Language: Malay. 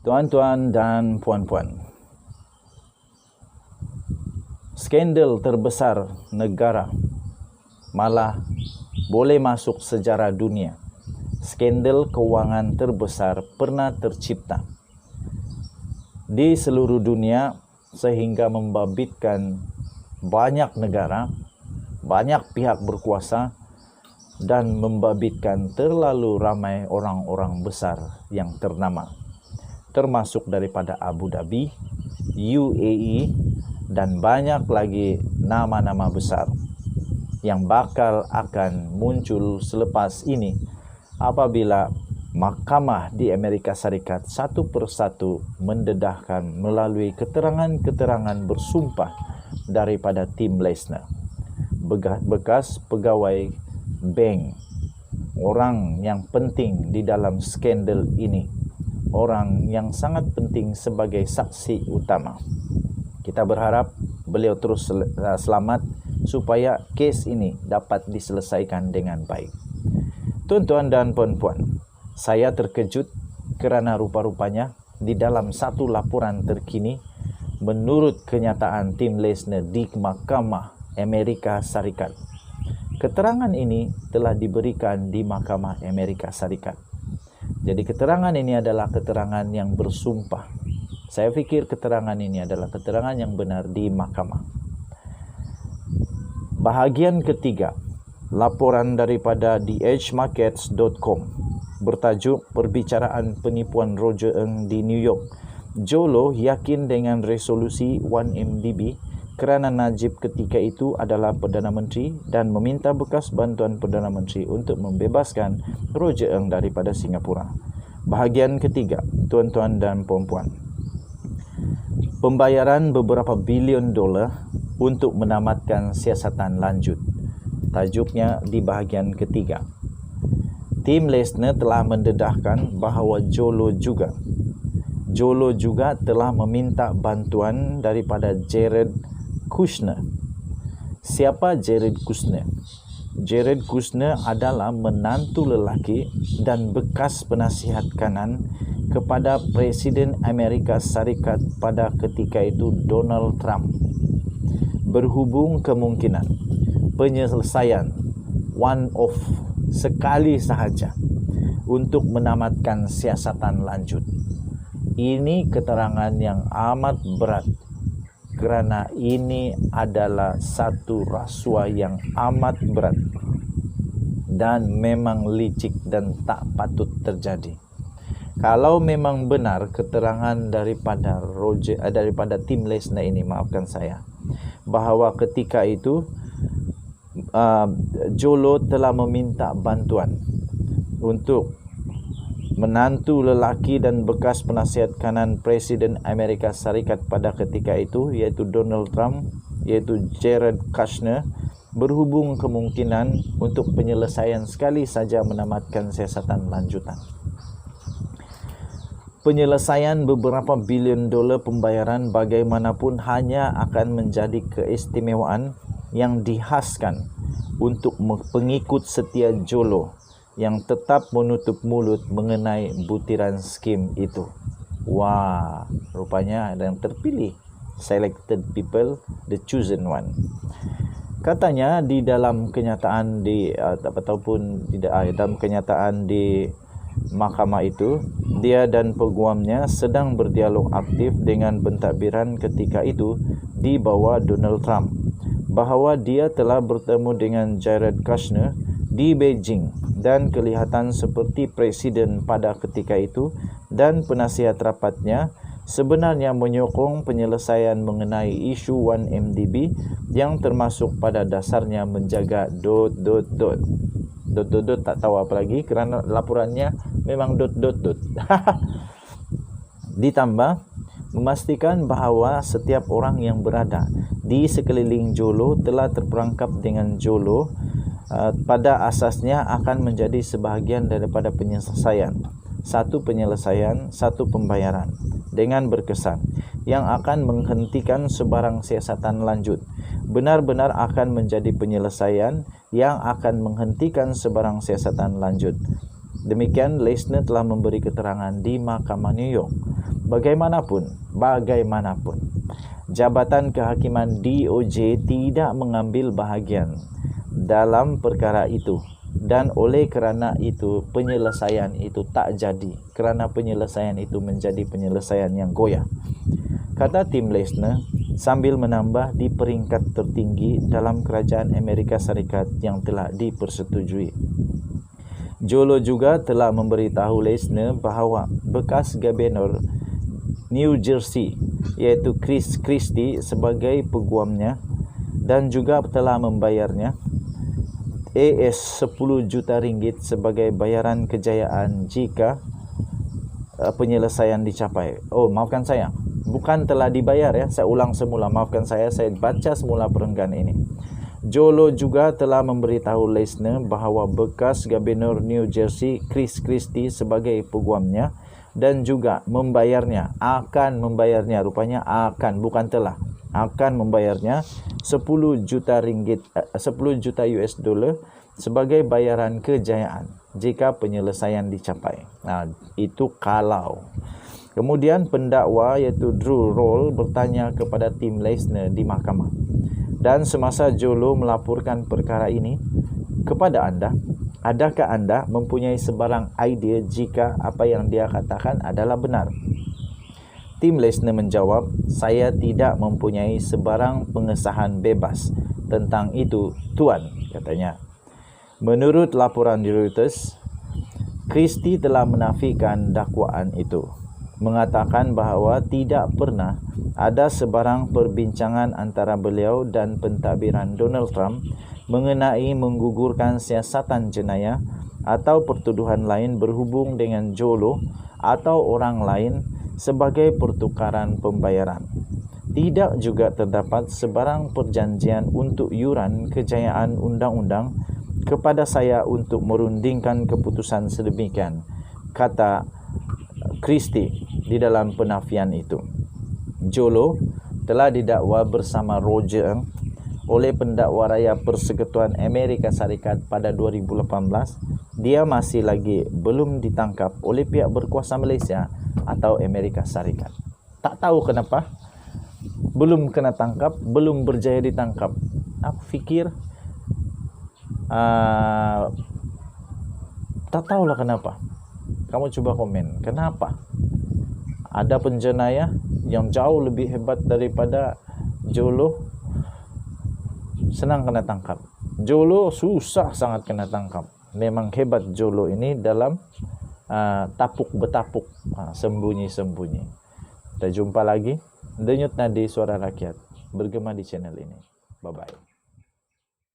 Tuan-tuan dan puan-puan, skandal terbesar negara malah boleh masuk sejarah dunia. Skandal kewangan terbesar pernah tercipta di seluruh dunia sehingga membabitkan banyak negara, banyak pihak berkuasa, dan membabitkan terlalu ramai orang-orang besar yang ternama, termasuk daripada Abu Dhabi, UAE, dan banyak lagi nama-nama besar yang bakal akan muncul selepas ini apabila mahkamah di Amerika Serikat satu persatu mendedahkan melalui keterangan-keterangan bersumpah daripada Tim Leissner, bekas pegawai bank, orang yang penting di dalam skandal ini, orang yang sangat penting sebagai saksi utama. Kita berharap beliau terus selamat supaya kes ini dapat diselesaikan dengan baik. Tuan-tuan dan puan-puan, saya terkejut kerana rupa-rupanya di dalam satu laporan terkini, menurut kenyataan Tim Leissner di Mahkamah Amerika Serikat, keterangan ini telah diberikan di Mahkamah Amerika Serikat. Jadi keterangan ini adalah keterangan yang bersumpah. Saya fikir keterangan ini adalah keterangan yang benar di mahkamah. Bahagian ketiga, laporan daripada theedgemarkets.com bertajuk perbicaraan penipuan Roger Ng di New York. Jolo yakin dengan resolusi 1MDB kerana Najib ketika itu adalah Perdana Menteri dan meminta bekas bantuan Perdana Menteri untuk membebaskan Roger Ng daripada Singapura. Bahagian ketiga, tuan-tuan dan puan-puan, pembayaran beberapa bilion dolar untuk menamatkan siasatan lanjut. Tajuknya di bahagian ketiga. Tim Leissner telah mendedahkan bahawa Jolo juga telah meminta bantuan daripada Jared Kushner. Siapa Jared Kushner? Jared Kushner adalah menantu lelaki dan bekas penasihat kanan kepada Presiden Amerika Serikat pada ketika itu, Donald Trump. Berhubung kemungkinan penyelesaian one-off sekali sahaja untuk menamatkan siasatan lanjut. Ini keterangan yang amat berat kerana ini adalah satu rasuah yang amat berat dan memang licik dan tak patut terjadi. Kalau memang benar keterangan daripada Tim Leissner ini, maafkan saya, bahawa ketika itu Jolo telah meminta bantuan untuk menantu lelaki dan bekas penasihat kanan Presiden Amerika Serikat pada ketika itu, iaitu Donald Trump, iaitu Jared Kushner, berhubung kemungkinan untuk penyelesaian sekali saja menamatkan siasatan lanjutan. Penyelesaian beberapa bilion dolar pembayaran bagaimanapun hanya akan menjadi keistimewaan yang dihaskan untuk pengikut setia Jolo yang tetap menutup mulut mengenai butiran skim itu. Wah, rupanya ada yang terpilih, selected people, the chosen one. Katanya di dalam kenyataan dalam kenyataan di mahkamah itu, dia dan peguamnya sedang berdialog aktif dengan pentadbiran ketika itu di bawah Donald Trump, bahawa dia telah bertemu dengan Jared Kushner di Beijing dan kelihatan seperti presiden pada ketika itu, dan penasihat rapatnya sebenarnya menyokong penyelesaian mengenai isu 1MDB yang termasuk pada dasarnya menjaga ... tak tahu apa lagi kerana laporannya memang ... Ditambah memastikan bahawa setiap orang yang berada di sekeliling Jolo telah terperangkap dengan Jolo pada asasnya akan menjadi sebahagian daripada penyelesaian. Satu penyelesaian, satu pembayaran dengan berkesan yang akan menghentikan sebarang siasatan lanjut. Benar-benar akan menjadi penyelesaian yang akan menghentikan sebarang siasatan lanjut. Demikian Leissner telah memberi keterangan di Mahkamah New York. bagaimanapun, Jabatan Kehakiman DOJ tidak mengambil bahagian dalam perkara itu, dan oleh kerana itu penyelesaian itu tak jadi, kerana penyelesaian itu menjadi penyelesaian yang goyah, kata Tim Leissner sambil menambah di peringkat tertinggi dalam kerajaan Amerika Syarikat yang telah dipersetujui. Jolo juga telah memberitahu Leissner bahawa bekas Gubernur New Jersey iaitu Chris Christie sebagai peguamnya dan juga telah membayarnya $10 juta sebagai bayaran kejayaan jika penyelesaian dicapai. Oh, maafkan saya, bukan telah dibayar ya, saya ulang semula, maafkan saya baca semula perenggan ini. Jolo juga telah memberitahu Leissner bahawa bekas Gubernur New Jersey Chris Christie sebagai peguamnya dan juga membayarnya, akan membayarnya, rupanya akan, bukan telah, akan membayarnya $10 juta US dollar sebagai bayaran kejayaan jika penyelesaian dicapai. Nah, itu kalau. Kemudian pendakwa iaitu Drew Roll bertanya kepada Tim Leissner di mahkamah, dan semasa Jolo melaporkan perkara ini kepada anda, adakah anda mempunyai sebarang idea jika apa yang dia katakan adalah benar? Tim Leissner menjawab, saya tidak mempunyai sebarang pengesahan bebas tentang itu, Tuan, katanya. Menurut laporan di Reuters, Christie telah menafikan dakwaan itu, mengatakan bahawa tidak pernah ada sebarang perbincangan antara beliau dan pentadbiran Donald Trump mengenai menggugurkan siasatan jenayah atau pertuduhan lain berhubung dengan Jolo atau orang lain sebagai pertukaran pembayaran. Tidak juga terdapat sebarang perjanjian untuk yuran kejayaan undang-undang kepada saya untuk merundingkan keputusan sedemikian, kata Christie di dalam penafian itu. Jolo telah didakwa bersama Roger Ng oleh pendakwa raya Persekutuan Amerika Syarikat pada 2018. Dia masih lagi belum ditangkap oleh pihak berkuasa Malaysia atau Amerika Syarikat. Tak tahu kenapa belum kena tangkap, belum berjaya ditangkap. Aku fikir tak tahulah kenapa. Kamu coba komen, kenapa ada penjenayah yang jauh lebih hebat daripada Jolo senang kena tangkap. Jolo susah sangat kena tangkap. Memang hebat Jolo ini dalam tapuk betapuk, sembunyi-sembunyi. Kita jumpa lagi. Denyut Nadi Suara Rakyat bergema di channel ini. Bye-bye.